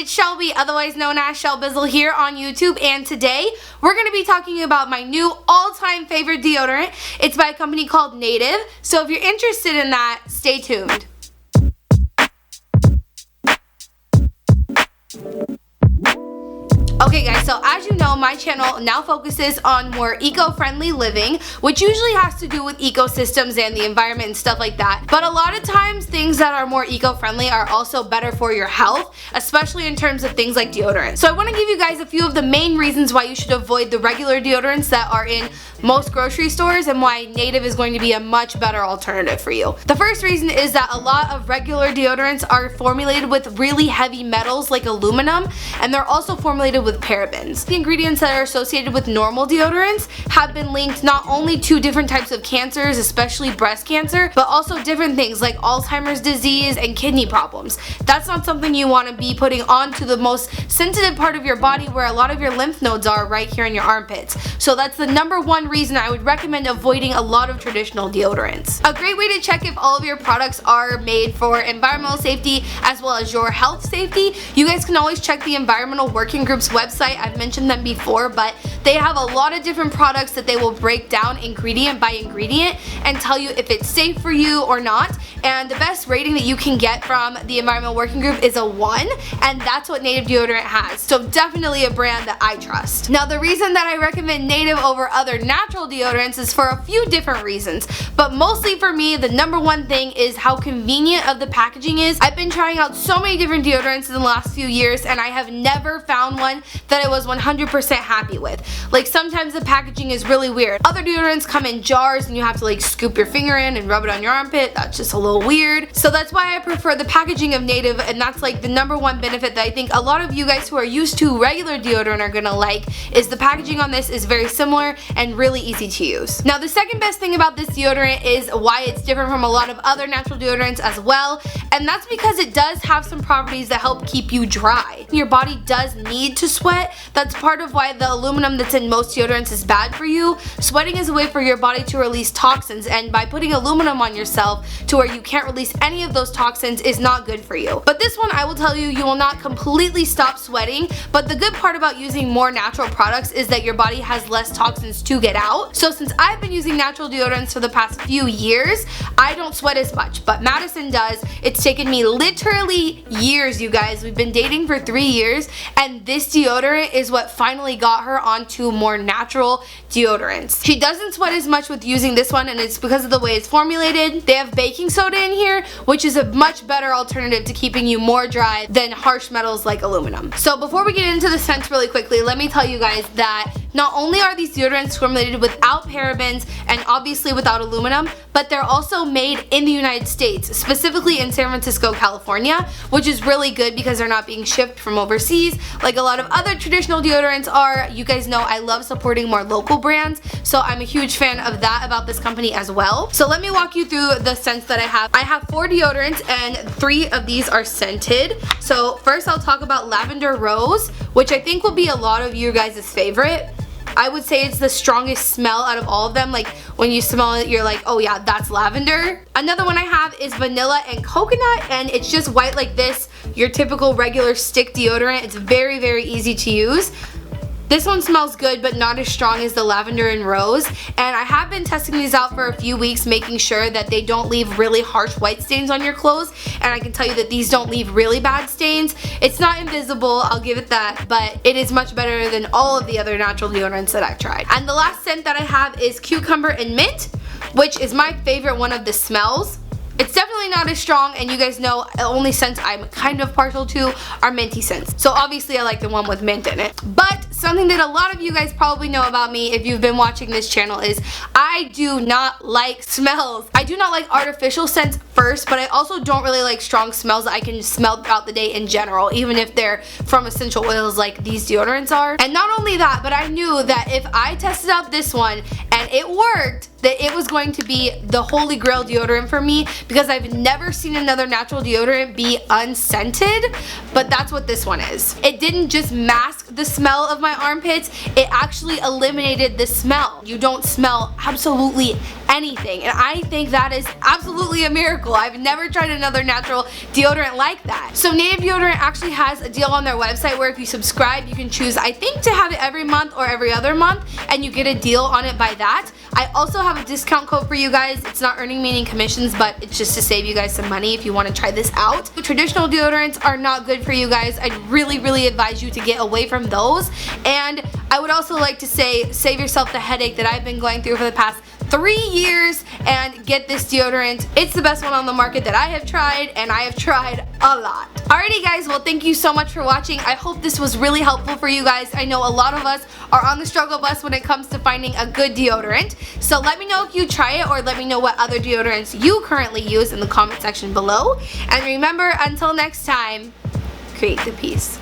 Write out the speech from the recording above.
it's Shelby, otherwise known as Shelbizleee here on YouTube, and today we're going to be talking about my new all-time favorite deodorant. It's by a company called Native, so if you're interested in that, stay tuned. Okay guys, so as you know, my channel now focuses on more eco-friendly living, which usually has to do with ecosystems and the environment and stuff like that. But a lot of times, things that are more eco-friendly are also better for your health, especially in terms of things like deodorant. So I want to give you guys a few of the main reasons why you should avoid the regular deodorants that are in most grocery stores and why Native is going to be a much better alternative for you. The first reason is that a lot of regular deodorants are formulated with really heavy metals like aluminum, and they're also formulated with parabens. The ingredients that are associated with normal deodorants have been linked not only to different types of cancers, especially breast cancer, but also different things like Alzheimer's disease and kidney problems. That's not something you want to be putting onto the most sensitive part of your body where a lot of your lymph nodes are, right here in your armpits. So that's the number one reason I would recommend avoiding a lot of traditional deodorants. A great way to check if all of your products are made for environmental safety as well as your health safety, you guys can always check the Environmental Working Group's website. I've mentioned them before, but they have a lot of different products that they will break down ingredient by ingredient and tell you if it's safe for you or not. And the best rating that you can get from the Environmental Working Group is a 1, and that's what Native deodorant has. So definitely a brand that I trust. Now the reason that I recommend Native over other natural deodorants is for a few different reasons, but mostly for me the number one thing is how convenient of the packaging is. I've been trying out so many different deodorants in the last few years and I have never found one that I was 100% happy with. Like sometimes the packaging is really weird. Other deodorants come in jars and you have to like scoop your finger in and rub it on your armpit. That's just a little weird. So that's why I prefer the packaging of Native, and that's like the number one benefit that I think a lot of you guys who are used to regular deodorant are gonna like, is the packaging on this is very similar and really easy to use. Now the second best thing about this deodorant is why it's different from a lot of other natural deodorants as well, and that's because it does have some properties that help keep you dry. Your body does need to sweat. That's part of why the aluminum that's in most deodorants is bad for you. Sweating is a way for your body to release toxins, and by putting aluminum on yourself to where you can't release any of those toxins is not good for you. But this one, I will tell you, you will not completely stop sweating, but the good part about using more natural products is that your body has less toxins to get out. So since I've been using natural deodorants for the past few years, I don't sweat as much, but Madison does. It's taken me literally years, you guys. We've been dating for 3 years, and this deodorant is what finally got her onto more natural deodorants. She doesn't sweat as much with using this one, and it's because of the way it's formulated. They have baking soda in here, which is a much better alternative to keeping you more dry than harsh metals like aluminum. So before we get into the scents really quickly, let me tell you guys that not only are these deodorants formulated without parabens and obviously without aluminum, but they're also made in the United States, specifically in San Francisco, California, which is really good because they're not being shipped from overseas like a lot of other traditional deodorants are. You guys know I love supporting more local brands, so I'm a huge fan of that about this company as well. So let me walk you through the scents that I have. I have 4 deodorants and 3 of these are scented. So first I'll talk about Lavender Rose, which I think will be a lot of you guys' favorite. I would say it's the strongest smell out of all of them. Like when you smell it, you're like, oh yeah, that's lavender. Another one I have is vanilla and coconut, and it's just white like this, your typical regular stick deodorant. It's very, very easy to use. This one smells good, but not as strong as the lavender and rose, and I have been testing these out for a few weeks, making sure that they don't leave really harsh white stains on your clothes, and I can tell you that these don't leave really bad stains. It's not invisible, I'll give it that, but it is much better than all of the other natural deodorants that I've tried. And the last scent that I have is cucumber and mint, which is my favorite one of the smells. It's definitely not as strong, and you guys know the only scents I'm kind of partial to are minty scents. So obviously I like the one with mint in it. But something that a lot of you guys probably know about me if you've been watching this channel is I do not like smells. I do not like artificial scents first, but I also don't really like strong smells that I can smell throughout the day in general, even if they're from essential oils like these deodorants are. And not only that, but I knew that if I tested out this one and it worked, that it was going to be the holy grail deodorant for me, because I've never seen another natural deodorant be unscented, but that's what this one is. It didn't just mask the smell of my armpits, it actually eliminated the smell. You don't smell absolutely anything, and I think that is absolutely a miracle. I've never tried another natural deodorant like that. So Native Deodorant actually has a deal on their website where if you subscribe, you can choose, I think, to have it every month or every other month, and you get a deal on it by that. I also have a discount code for you guys. It's not earning me any commissions, but it's just to save you guys some money if you want to try this out. The traditional deodorants are not good for you guys. I'd really advise you to get away from those. And I would also like to say, save yourself the headache that I've been going through for the past 3 years and get this deodorant. It's the best one on the market that I have tried, and I have tried a lot. Alrighty guys, well thank you so much for watching. I hope this was really helpful for you guys. I know a lot of us are on the struggle bus when it comes to finding a good deodorant. So let me know if you try it, or let me know what other deodorants you currently use in the comment section below. And remember, until next time, create the peace.